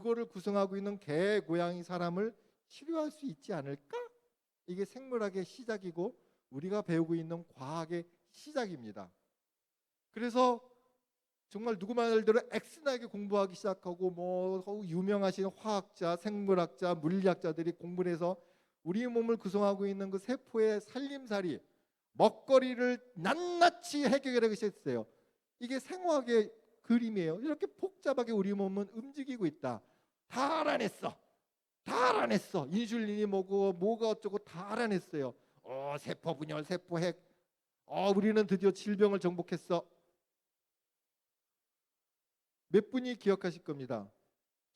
그거를 구성하고 있는 개, 고양이, 사람을 치료할 수 있지 않을까? 이게 생물학의 시작이고 우리가 배우고 있는 과학의 시작입니다. 그래서 정말 누구 말대로 엑스나게 공부하기 시작하고 뭐 유명하신 화학자, 생물학자, 물리학자들이 공부를 해서 우리 몸을 구성하고 있는 그 세포의 살림살이, 먹거리를 낱낱이 해결하기 시작했어요. 이게 생화학의 그림이에요. 이렇게 복잡하게 우리 몸은 움직이고 있다. 다 알아냈어. 다 알아냈어. 인슐린이 뭐고 뭐가 어쩌고 다 알아냈어요. 세포 분열, 세포 핵. 우리는 드디어 질병을 정복했어. 몇 분이 기억하실 겁니다.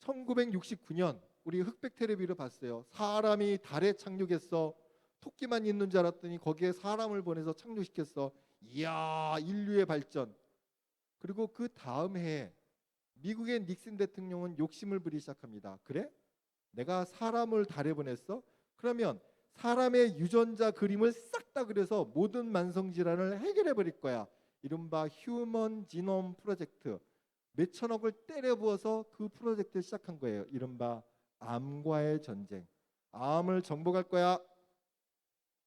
1969년 우리 흑백 텔레비를 봤어요. 사람이 달에 착륙했어. 토끼만 있는 줄 알았더니 거기에 사람을 보내서 착륙시켰어. 이야, 인류의 발전. 그리고 그 다음 해에 미국의 닉슨 대통령은 욕심을 부리기 시작합니다. 그래? 내가 사람을 달에 보냈어? 그러면 사람의 유전자 그림을 싹 다 그려서 모든 만성 질환을 해결해 버릴 거야. 이른바 휴먼 지놈 프로젝트. 몇천억을 때려 부어서 그 프로젝트를 시작한 거예요. 이른바 암과의 전쟁. 암을 정복할 거야.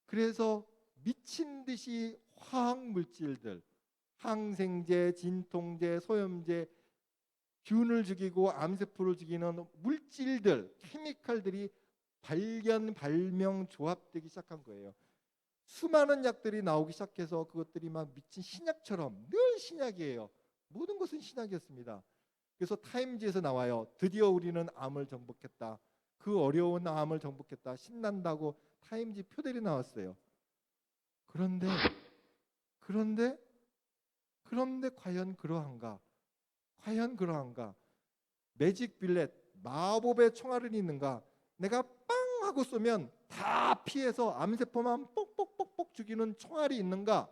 그래서 미친 듯이 화학 물질들, 항생제, 진통제, 소염제, 균을 죽이고 암세포를 죽이는 물질들, 케미칼들이 발견, 발명, 조합되기 시작한 거예요. 수많은 약들이 나오기 시작해서 그것들이 막 미친 신약처럼 늘 신약이에요. 모든 것은 신약이었습니다. 그래서 타임지에서 나와요. 드디어 우리는 암을 정복했다. 그 어려운 암을 정복했다. 신난다고 타임지 표들이 나왔어요. 그런데 과연 그러한가? 과연 그러한가? 매직 빌렛, 마법의 총알은 있는가? 내가 빵 하고 쏘면 다 피해서 암세포만 뽁뽁뽁뽁 죽이는 총알이 있는가?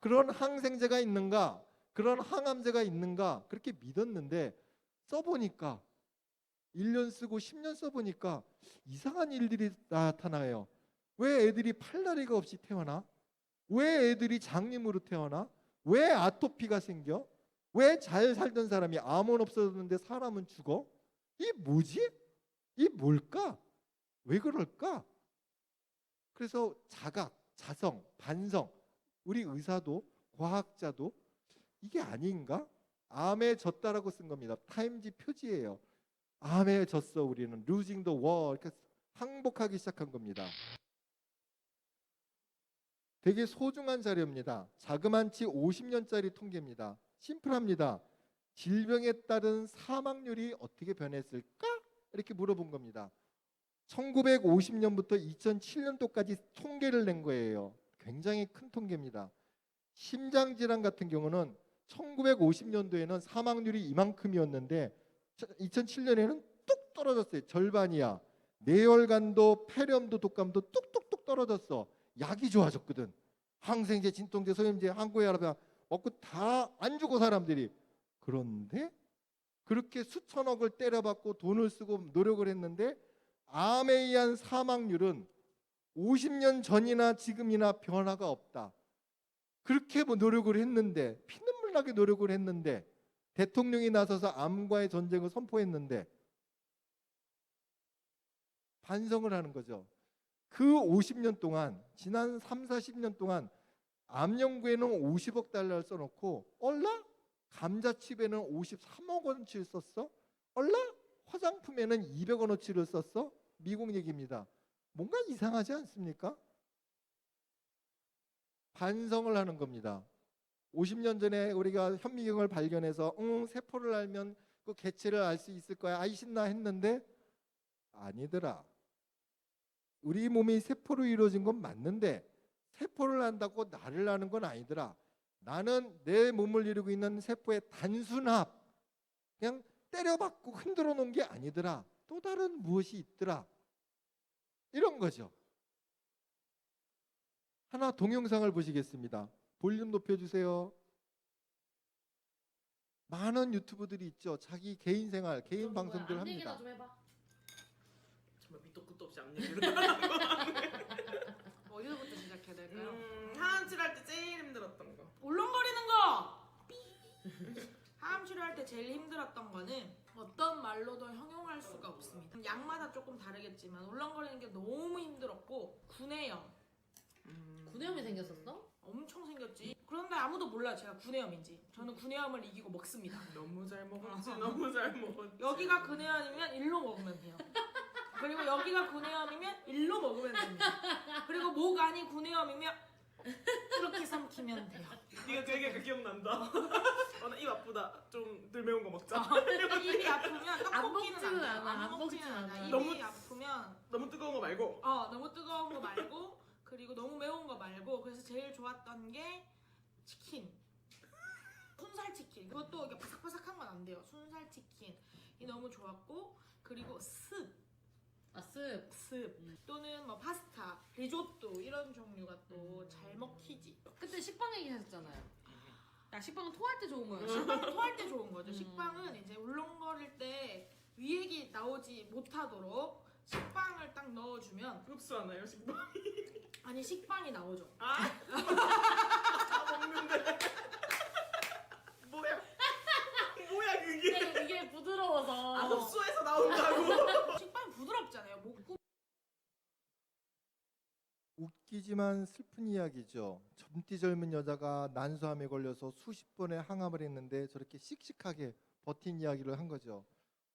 그런 항생제가 있는가? 그런 항암제가 있는가? 그렇게 믿었는데 써보니까 1년 쓰고 10년 써보니까 이상한 일들이 나타나요. 왜 애들이 팔다리가 없이 태어나? 왜 애들이 장님으로 태어나? 왜 아토피가 생겨? 왜 잘 살던 사람이 암은 없어졌는데 사람은 죽어? 이 뭐지? 이 뭘까? 왜 그럴까? 그래서 자각, 자성, 반성, 우리 의사도 과학자도 이게 아닌가? 암에 졌다라고 쓴 겁니다. 타임지 표지예요. 암에 졌어 우리는. losing the war. 이렇게 항복하기 시작한 겁니다. 되게 소중한 자료입니다. 자그만치 50년짜리 통계입니다. 심플합니다. 질병에 따른 사망률이 어떻게 변했을까? 이렇게 물어본 겁니다. 1950년부터 2007년도까지 통계를 낸 거예요. 굉장히 큰 통계입니다. 심장질환 같은 경우는 1950년도에는 사망률이 이만큼이었는데 2007년에는 뚝 떨어졌어요. 절반이야. 뇌혈관도 폐렴도 독감도 뚝뚝뚝 떨어졌어. 약이 좋아졌거든. 항생제, 진통제, 소염제, 항고혈압 먹고 다 안 죽어 사람들이. 그런데 그렇게 수천억을 때려받고 돈을 쓰고 노력을 했는데 암에 의한 사망률은 50년 전이나 지금이나 변화가 없다. 그렇게 뭐 노력을 했는데, 피눈물 나게 노력을 했는데, 대통령이 나서서 암과의 전쟁을 선포했는데 반성을 하는 거죠. 그 50년 동안, 지난 3, 40년 동안 암 연구에는 50억 달러를 써놓고 얼라? 감자칩에는 53억 원치를 썼어? 얼라? 화장품에는 200억 원치를 썼어? 미국 얘기입니다. 뭔가 이상하지 않습니까? 반성을 하는 겁니다. 50년 전에 우리가 현미경을 발견해서 세포를 알면 그 개체를 알 수 있을 거야. 아이 신나 했는데 아니더라. 우리 몸이 세포로 이루어진 건 맞는데 세포를 안다고 나를 아는 건 아니더라. 나는 내 몸을 이루고 있는 세포의 단순합. 그냥 때려박고 흔들어 놓은 게 아니더라. 또 다른 무엇이 있더라. 이런 거죠. 하나 동영상을 보시겠습니다. 볼륨 높여주세요. 많은 유튜브들이 있죠. 자기 개인 생활, 개인 방송들 합니다. 좀 해봐. 정말 밑도 끝도 없이 앞 얘기를 어디서부터 시작해야 될까요? 하암 치료할 때 제일 힘들었던 거. 울렁거리는 거! 하암 치료할 때 제일 힘들었던 거는 어떤 말로도 형용할 약마다 조금 다르겠지만 울렁거리는 게 너무 힘들었고 구내염 구내염이 생겼었어? 엄청 생겼지. 그런데 아무도 몰라요 제가 구내염인지. 저는 구내염을 이기고 먹습니다. 너무 잘 먹었지. 너무 잘 먹었지. 여기가 구내염이면 일로 먹으면 돼요. 그리고 여기가 구내염이면 일로 먹으면 됩니다. 그리고 목 안이 구내염이면 이렇게 삼키면 돼요. 네가 그 얘기가 기억난다. 나입 아프다. 좀 덜 매운 거 먹자. 입이 아프면 안 떡볶이는 먹지는 돼요. 않아, 안 먹지는 먹지는 않아. 않아. 입이 너무- 아프면 너무 뜨거운 거 말고. 너무 뜨거운 거 말고 그리고 너무 매운 거 말고. 그래서 제일 좋았던 게 치킨. 순살 치킨. 그것도 이게 바삭바삭한 건 안 돼요. 순살 치킨이 너무 좋았고 그리고 습 또는 뭐 파스타, 리조또 이런 종류가 또 잘 먹히지. 그때 식빵 얘기하셨잖아요. 야 식빵은 토할 때 좋은 거예요. 식빵은 토할 때 좋은 거죠. 식빵은 이제 울렁거릴 때 위액이 나오지 못하도록 식빵을 딱 넣어주면 흡수하나요 식빵? 아니 식빵이 나오죠. 다 먹는데. 뭐야? 뭐야 그게? 이게 부드러워서. 흡수해서 나온다고. 식빵이 부드럽잖아요. 목구 웃기지만 슬픈 이야기죠. 젊디 젊은 여자가 난소암에 걸려서 수십 번의 항암을 했는데 저렇게 씩씩하게 버틴 이야기를 한 거죠.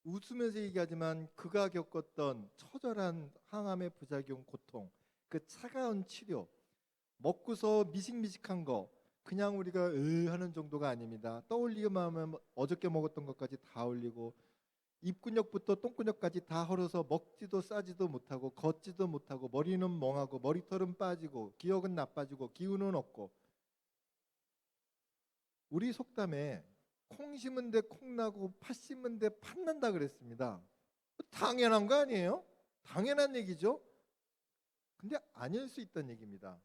웃으면서 얘기하지만 그가 겪었던 처절한 항암의 부작용 고통, 그 차가운 치료, 먹고서 미식미식한 거 그냥 우리가 하는 정도가 아닙니다. 떠올리기만 하면 어저께 먹었던 것까지 다 올리고 입근육부터 똥근육까지 다 헐어서 먹지도 싸지도 못하고 걷지도 못하고 머리는 멍하고 머리털은 빠지고 기억은 나빠지고 기운은 없고. 우리 속담에 콩 심은 데 콩 나고 팥 심은 데 팥 난다 그랬습니다. 당연한 거 아니에요? 당연한 얘기죠. 근데 아닐 수 있다는 얘기입니다.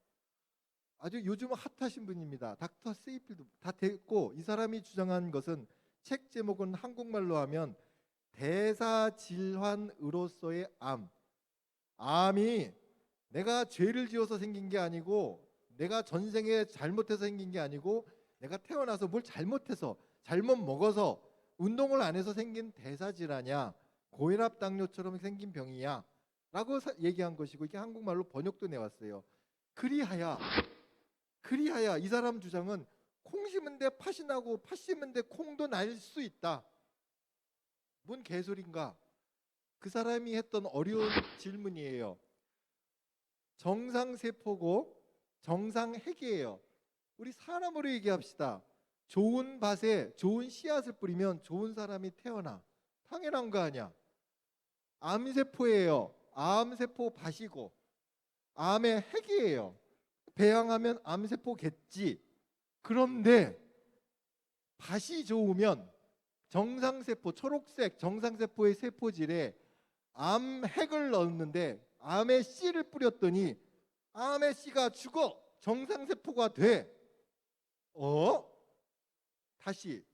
아주 요즘 핫하신 분입니다. 닥터 세이필드 다 됐고, 이 사람이 주장한 것은 책 제목은 한국말로 하면 대사질환으로서의 암. 암이 내가 죄를 지어서 생긴 게 아니고, 내가 전생에 잘못해서 생긴 게 아니고, 내가 태어나서 뭘 잘못해서 잘못 먹어서 운동을 안 해서 생긴 대사질환이야. 고혈압 당뇨처럼 생긴 병이야 라고 얘기한 것이고, 이게 한국말로 번역도 내왔어요. 그리하여 이 사람 주장은 콩 심은 데 팥이 나고 팥 심은 데 콩도 날 수 있다. 뭔 개소린가? 그 사람이 했던 어려운 질문이에요. 정상세포고 정상핵이에요. 우리 사람으로 얘기합시다. 좋은 밭에 좋은 씨앗을 뿌리면 좋은 사람이 태어나. 당연한 거 아니야. 암세포예요. 암세포 밭이고 암의 핵이에요. 배양하면 암세포겠지. 그런데 밭이 좋으면 정상세포, 초록색 정상세포의 세포질에 암핵을 넣었는데 암의 씨를 뿌렸더니 암의 씨가 죽어 정상세포가 돼. 다시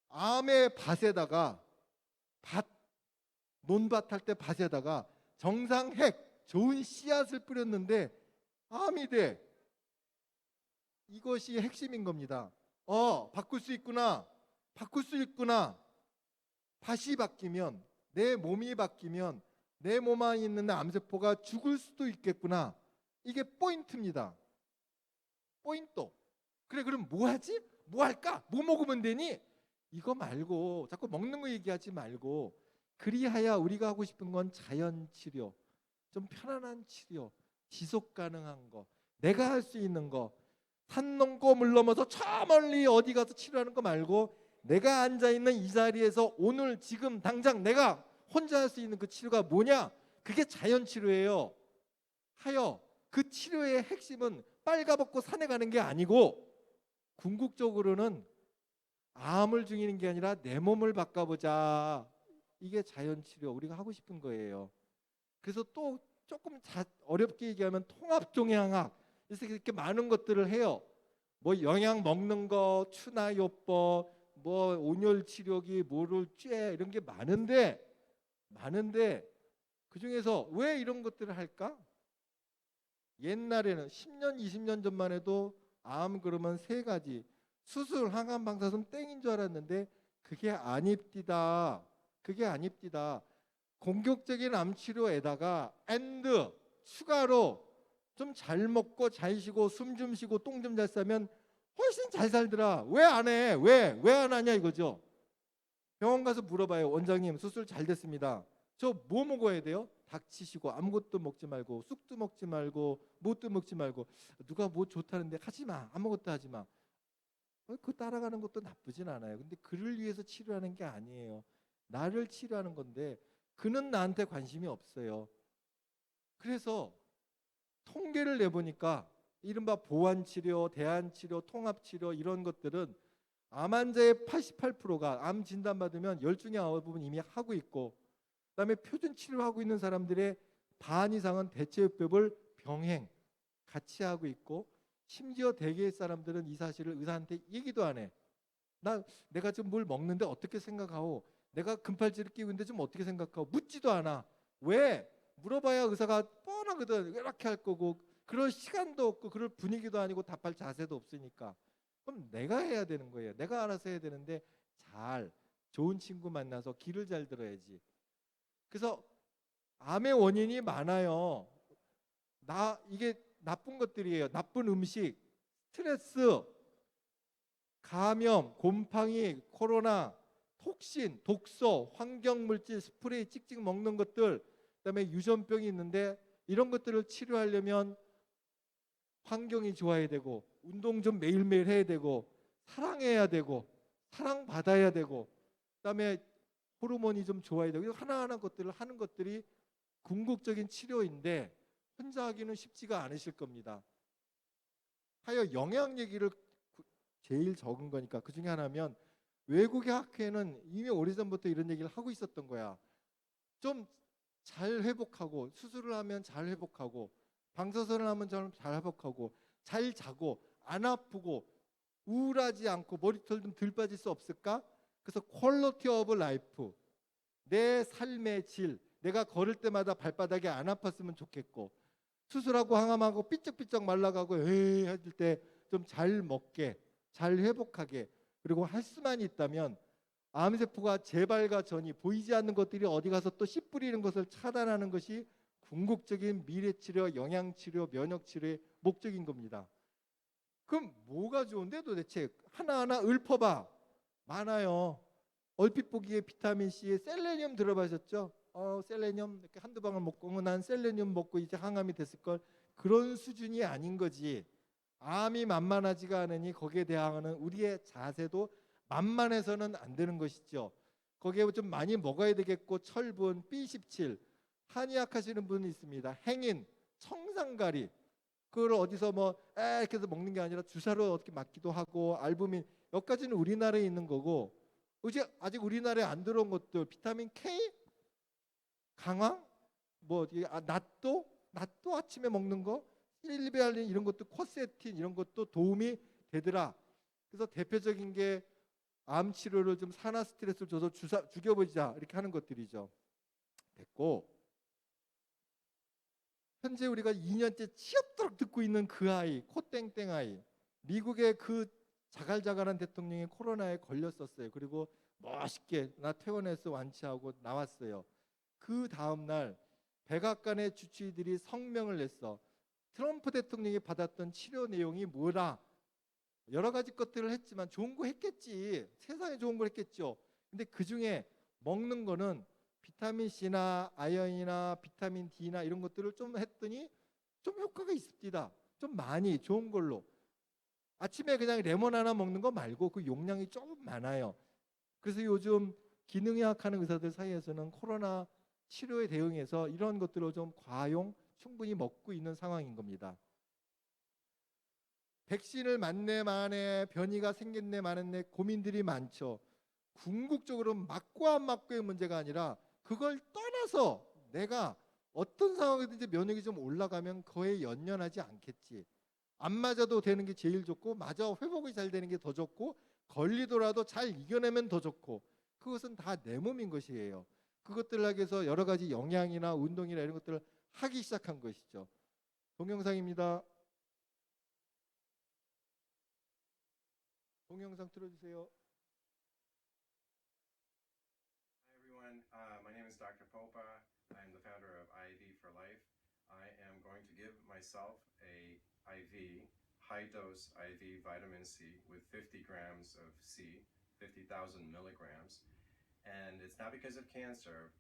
암의 밭에다가 논밭 할 때 밭에다가 정상핵 좋은 씨앗을 뿌렸는데 암이 돼. 이것이 핵심인 겁니다. 바꿀 수 있구나. 밭이 바뀌면, 내 몸이 바뀌면 내 몸 안에 있는 암세포가 죽을 수도 있겠구나. 이게 포인트입니다. 포인트. 그래, 그럼 뭐 하지? 뭐 할까? 뭐 먹으면 되니? 이거 말고 자꾸 먹는 거 얘기하지 말고, 그리하여 우리가 하고 싶은 건 자연치료, 좀 편안한 치료, 지속 가능한 거, 내가 할 수 있는 거, 산 넘고 물 넘어서 저 멀리 어디 가서 치료하는 거 말고, 내가 앉아있는 이 자리에서 오늘 지금 당장 내가 혼자 할 수 있는 그 치료가 뭐냐? 그게 자연치료예요. 그 치료의 핵심은 빨가벗고 산에 가는 게 아니고, 궁극적으로는 암을 죽이는 게 아니라 내 몸을 바꿔보자. 이게 자연치료, 우리가 하고 싶은 거예요. 그래서 또 조금 어렵게 얘기하면 통합종양학, 이렇게 많은 것들을 해요. 뭐 영양 먹는 거, 추나요법, 뭐 온열치료기, 뭐를 쬐, 이런 게 많은데 그 중에서 왜 이런 것들을 할까? 옛날에는 10년, 20년 전만 해도 암 그러면 세 가지, 수술, 항암, 방사선 땡인 줄 알았는데 그게 아닙디다. 공격적인 암 치료에다가 앤드 추가로 좀 잘 먹고 잘 쉬고 숨 좀 쉬고 똥 좀 잘 싸면 훨씬 잘 살더라. 왜 안 해? 왜 안 하냐 이거죠. 병원 가서 물어봐요. 원장님 수술 잘 됐습니다. 저 뭐 먹어야 돼요? 닥치시고 아무것도 먹지 말고 쑥도 먹지 말고 뭣도 먹지 말고. 누가 뭐 좋다는데 하지 마. 아무것도 하지 마. 그 따라가는 것도 나쁘진 않아요. 근데 그를 위해서 치료하는 게 아니에요. 나를 치료하는 건데 그는 나한테 관심이 없어요. 그래서 통계를 내보니까 이른바 보완치료, 대안치료, 통합치료 이런 것들은 암 환자의 88%가 암 진단받으면 10중에 9은 이미 하고 있고, 그다음에 표준 치료하고 있는 사람들의 반 이상은 대체요법을 병행 같이 하고 있고, 심지어 대개의 사람들은 이 사실을 의사한테 얘기도 안 해. 내가 지금 뭘 먹는데 어떻게 생각하고, 내가 금팔찌를 끼고 있는데 좀 어떻게 생각하고, 묻지도 않아. 왜? 물어봐야 의사가 뻔하거든. 이렇게 할 거고, 그럴 시간도 없고 그럴 분위기도 아니고 답할 자세도 없으니까. 그럼 내가 해야 되는 거예요. 내가 알아서 해야 되는데 좋은 친구 만나서 길을 잘 들어야지. 그래서 암의 원인이 많아요. 이게 나쁜 것들이에요. 나쁜 음식, 스트레스, 감염, 곰팡이, 코로나, 톡신, 독소, 환경물질, 스프레이 찍찍 먹는 것들, 그다음에 유전병이 있는데 이런 것들을 치료하려면 환경이 좋아야 되고, 운동 좀 매일매일 해야 되고, 사랑해야 되고, 사랑받아야 되고, 그다음에 호르몬이 좀 좋아야 되고, 하나하나 것들을 하는 것들이 궁극적인 치료인데 혼자 하기는 쉽지가 않으실 겁니다. 하여 영양 얘기를 제일 적은 거니까 그 중에 하나면, 외국의 학회는 이미 오래전부터 이런 얘기를 하고 있었던 거야. 좀 잘 회복하고, 수술을 하면 잘 회복하고, 방사선을 하면 잘 회복하고, 잘 자고, 안 아프고, 우울하지 않고, 머리털 좀 덜 빠질 수 없을까? 그래서 퀄리티 오브 라이프, 내 삶의 질, 내가 걸을 때마다 발바닥이 안 아팠으면 좋겠고, 수술하고 항암하고 삐쩍삐쩍 말라가고 에이 할 때 좀 잘 먹게, 잘 회복하게, 그리고 할 수만 있다면 암세포가 재발과 전이 보이지 않는 것들이 어디 가서 또 씨 뿌리는 것을 차단하는 것이 궁극적인 미래치료, 영양치료, 면역치료의 목적인 겁니다. 그럼 뭐가 좋은데 도대체? 하나하나 읊어봐. 많아요. 얼핏 보기에 비타민C에 셀레늄 들어보셨죠? 셀레늄 이렇게 한두 방울 먹고 난 셀레늄 먹고 이제 항암이 됐을 걸. 그런 수준이 아닌 거지. 암이 만만하지가 않으니 거기에 대항하는 우리의 자세도 만만해서는 안 되는 것이죠. 거기에 좀 많이 먹어야 되겠고, 철분, B17, 한의학 하시는 분이 있습니다. 행인, 청산가리, 그걸 어디서 이렇게 해서 먹는 게 아니라 주사로 어떻게 맞기도 하고, 알부민, 여기까지는 우리나라에 있는 거고, 이제 아직 우리나라에 안 들어온 것들, 비타민 K, 강황, 낫도 아침에 먹는 거, 일베알린 이런 것도, 코세틴 이런 것도 도움이 되더라. 그래서 대표적인 게 암 치료를 좀 산화 스트레스를 줘서 죽여보자 이렇게 하는 것들이죠. 됐고, 현재 우리가 2년째 치엽도록 듣고 있는 그 아이, 코땡땡 아이, 미국의 그 자갈자갈한 대통령이 코로나에 걸렸었어요. 그리고 멋있게 나 퇴원해서 완치하고 나왔어요. 그 다음날 백악관의 주치의들이 성명을 냈어. 트럼프 대통령이 받았던 치료 내용이 뭐라. 여러 가지 것들을 했지만 좋은 거 했겠지. 세상에 좋은 걸 했겠죠. 근데 그중에 먹는 거는 비타민C나 아연이나 비타민 D나 이런 것들을 좀 했더니 좀 효과가 있습니다. 좀 많이 좋은 걸로. 아침에 그냥 레몬 하나 먹는 거 말고 그 용량이 좀 많아요. 그래서 요즘 기능의학 하는 의사들 사이에서는 코로나 치료에 대응해서 이런 것들을 좀 과용 충분히 먹고 있는 상황인 겁니다. 백신을 맞네 마네, 변이가 생겼네 마네 고민들이 많죠. 궁극적으로 맞고 안 맞고의 문제가 아니라 그걸 떠나서 내가 어떤 상황이든지 면역이 좀 올라가면 거에 연연하지 않겠지. 안 맞아도 되는 게 제일 좋고, 맞아 회복이 잘 되는 게 더 좋고, 걸리더라도 잘 이겨내면 더 좋고, 그것은 다 내 몸인 것이에요. 그것들을 하기 위해서 여러 가지 영양이나 운동이나 이런 것들을 하기 시작한 것이죠. 동영상입니다. 동영상 틀어주세요. Hi everyone, my name is Dr. Popa. I am the founder of IV for Life. I am going to give myself a IV, high dose IV vitamin C with 50 grams of C, 50,000 milligrams. And it's not because of cancer,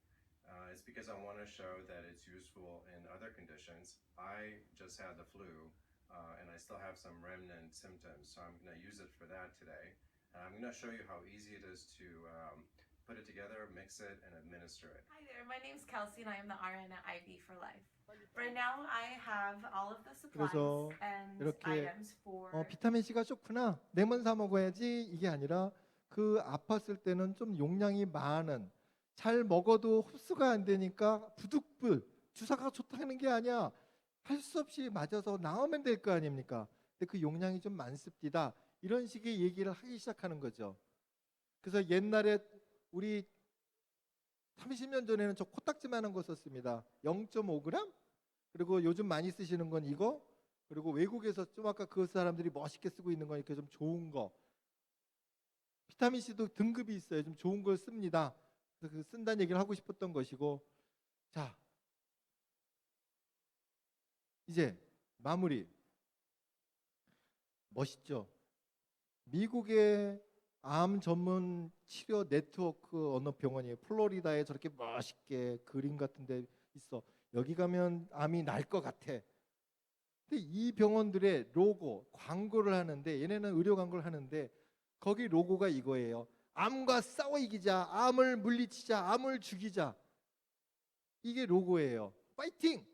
it's because I want to show that it's useful in other conditions. I just had the flu, and I still have some remnant symptoms, so I'm going to use it for that today. And I'm going to show you how easy it is to put it together, mix it, and administer it. Hi there, my name's Kelsey and I am the RN at IV for Life. Right now I have all of the supplies 그래서 and 이렇게 items for 비타민 C가 좋구나. 레몬 사 먹어야지 이게 아니라 그 아팠을 때는 좀 용량이 많은 잘 먹어도 흡수가 안 되니까 부득불 주사가 좋다는 게 아니야. 할 수 없이 맞아서 나오면 될 거 아닙니까? 근데 그 용량이 좀 많습니다. 이런 식의 얘기를 하기 시작하는 거죠. 그래서 옛날에 우리 30년 전에는 저 코딱지만한 거 썼습니다. 0.5g? 그리고 요즘 많이 쓰시는 건 이거. 그리고 외국에서 좀 아까 그 사람들이 멋있게 쓰고 있는 거니까 좀 좋은 거. 비타민 C도 등급이 있어요. 좀 좋은 걸 씁니다. 그래서 그 쓴다는 얘기를 하고 싶었던 것이고. 자, 이제 마무리. 멋있죠? 미국의 암 전문 치료 네트워크 어느 병원이에요. 플로리다에 저렇게 멋있게 그림 같은 데 있어. 여기 가면 암이 날 것 같아. 근데 이 병원들의 로고, 광고를 하는데 얘네는 의료 광고를 하는데 거기 로고가 이거예요. 암과 싸워 이기자, 암을 물리치자, 암을 죽이자. 이게 로고예요. 파이팅!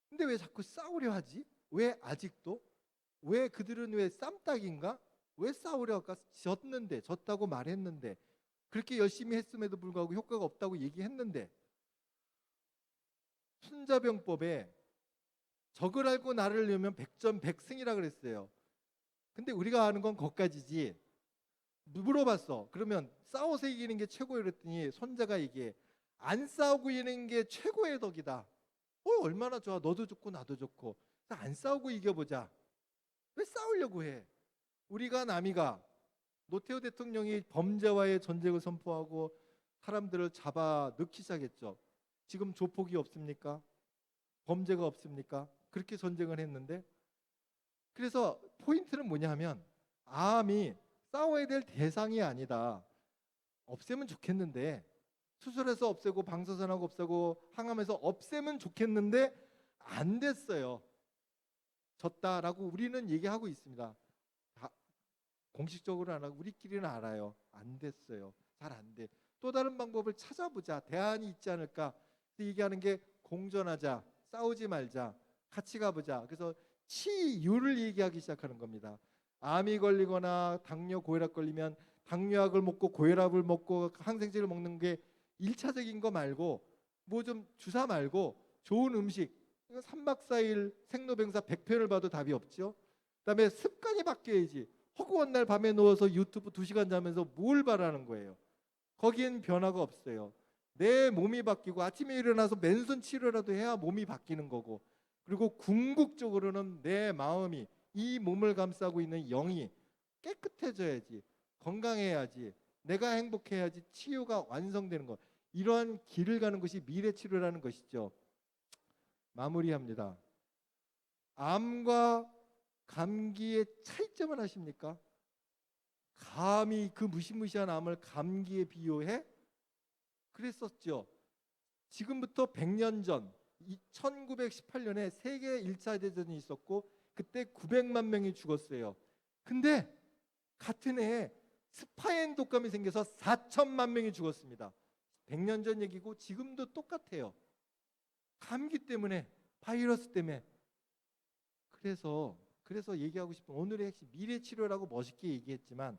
근데 왜 자꾸 싸우려 하지? 왜 아직도? 왜 그들은 왜 쌈딱인가? 왜 싸우려 할까? 졌다고 말했는데 그렇게 열심히 했음에도 불구하고 효과가 없다고 얘기했는데 순자병법에 적을 알고 나를 잃으면 백전백승이라 그랬어요. 근데 우리가 아는 건 거기까지지. 물어봤어. 그러면 싸워서 이기는 게 최고예요 그랬더니 손자가 이게 안 싸우고 이기는 게 최고의 덕이다. 얼마나 좋아. 너도 좋고 나도 좋고. 안 싸우고 이겨보자. 왜 싸우려고 해? 우리가 남이가 노태우 대통령이 범죄와의 전쟁을 선포하고 사람들을 잡아 넣기 시작했죠. 지금 조폭이 없습니까? 범죄가 없습니까? 그렇게 전쟁을 했는데 그래서 포인트는 뭐냐면 암이 싸워야 될 대상이 아니다. 없애면 좋겠는데 수술해서 없애고 방사선하고 없애고 항암해서 없애면 좋겠는데 안 됐어요. 졌다라고 우리는 얘기하고 있습니다. 다 공식적으로 안 하고 우리끼리는 알아요. 안 됐어요. 잘 안 돼. 또 다른 방법을 찾아보자. 대안이 있지 않을까. 얘기하는 게 공존하자. 싸우지 말자. 같이 가보자. 그래서 치유를 얘기하기 시작하는 겁니다. 암이 걸리거나 당뇨, 고혈압 걸리면 당뇨약을 먹고 고혈압을 먹고 항생제를 먹는 게 1차적인 거 말고 뭐 좀 주사 말고 좋은 음식 3박 4일 생로병사 100편을 봐도 답이 없죠. 그다음에 습관이 바뀌어야지. 허구한 날 밤에 누워서 유튜브 2시간 자면서 뭘 바라는 거예요. 거기엔 변화가 없어요. 내 몸이 바뀌고 아침에 일어나서 맨손 치료라도 해야 몸이 바뀌는 거고 그리고 궁극적으로는 내 마음이 이 몸을 감싸고 있는 영이 깨끗해져야지. 건강해야지. 내가 행복해야지 치유가 완성되는 것. 이러한 길을 가는 것이 미래치료라는 것이죠. 마무리합니다. 암과 감기의 차이점을 아십니까? 감히 그 무시무시한 암을 감기에 비유해? 그랬었죠. 지금부터 100년 전 1918년에 세계 1차 대전이 있었고 그때 900만 명이 죽었어요. 근데 같은 해에 스파인 독감이 생겨서 4천만 명이 죽었습니다. 100년 전 얘기고 지금도 똑같아요. 감기 때문에, 바이러스 때문에. 그래서 얘기하고 싶은 오늘의 핵심 미래치료라고 멋있게 얘기했지만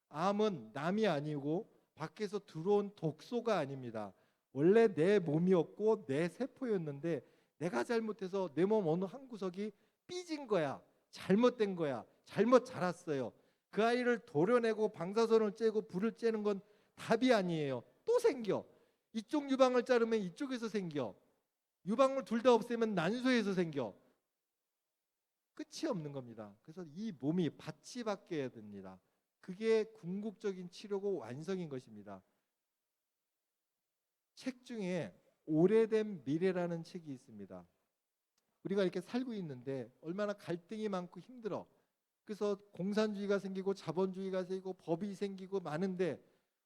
암은 남이 아니고 밖에서 들어온 독소가 아닙니다. 원래 내 몸이었고 내 세포였는데 내가 잘못해서 내 몸 어느 한 구석이 삐진 거야. 잘못된 거야. 잘못 자랐어요. 그 아이를 도려내고 방사선을 쬐고 불을 쬐는 건 답이 아니에요. 또 생겨. 이쪽 유방을 자르면 이쪽에서 생겨. 유방을 둘 다 없애면 난소에서 생겨. 끝이 없는 겁니다. 그래서 이 몸이 밭이 바뀌어야 됩니다. 그게 궁극적인 치료고 완성인 것입니다. 책 중에 오래된 미래라는 책이 있습니다. 우리가 이렇게 살고 있는데 얼마나 갈등이 많고 힘들어. 그래서 공산주의가 생기고 자본주의가 생기고 법이 생기고 많은데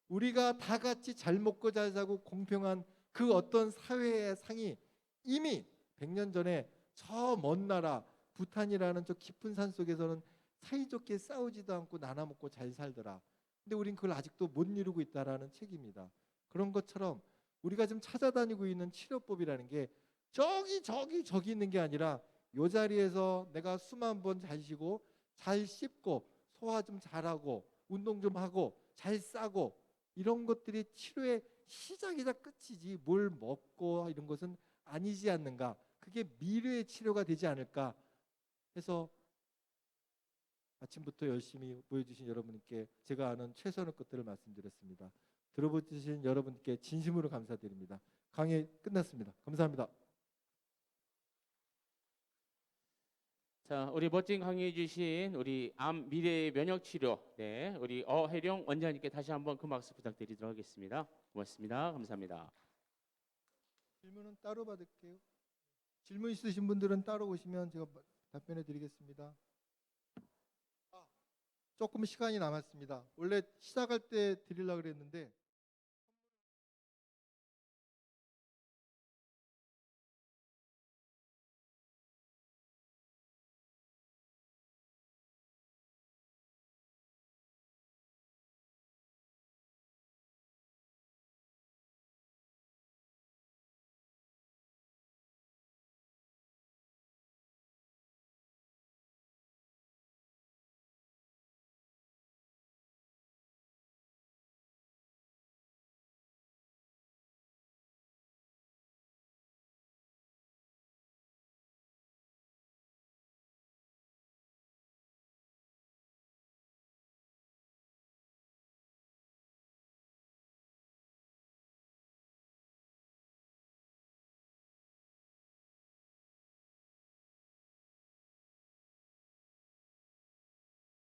우리가 다 같이 잘 먹고 잘 사고 공평한 그 어떤 사회의 상이 이미 100년 전에 저 먼 나라 부탄이라는 저 깊은 산 속에서는 사이좋게 싸우지도 않고 나눠 먹고 잘 살더라. 근데 우린 그걸 아직도 못 이루고 있다라는 책입니다. 그런 것처럼 우리가 지금 찾아다니고 있는 치료법이라는 게 저기 있는 게 아니라 이 자리에서 내가 숨 한 번 잘 쉬고 잘 씹고 소화 좀 잘하고 운동 좀 하고 잘 싸고 이런 것들이 치료의 시작이자 끝이지 뭘 먹고 이런 것은 아니지 않는가. 그게 미래의 치료가 되지 않을까 해서 아침부터 열심히 보여주신 여러분께 제가 아는 최선의 것들을 말씀드렸습니다. 들어보신 여러분께 진심으로 감사드립니다. 강의 끝났습니다. 감사합니다. 자, 우리 멋진 강의해 주신 우리 암 미래 면역 치료, 네, 우리 어혜령 원장님께 다시 한번 큰 박수 부탁드리도록 하겠습니다. 고맙습니다. 감사합니다. 질문은 따로 받을게요. 질문 있으신 분들은 따로 오시면 제가 답변해 드리겠습니다. 조금 시간이 남았습니다. 원래 시작할 때 드리려고 그랬는데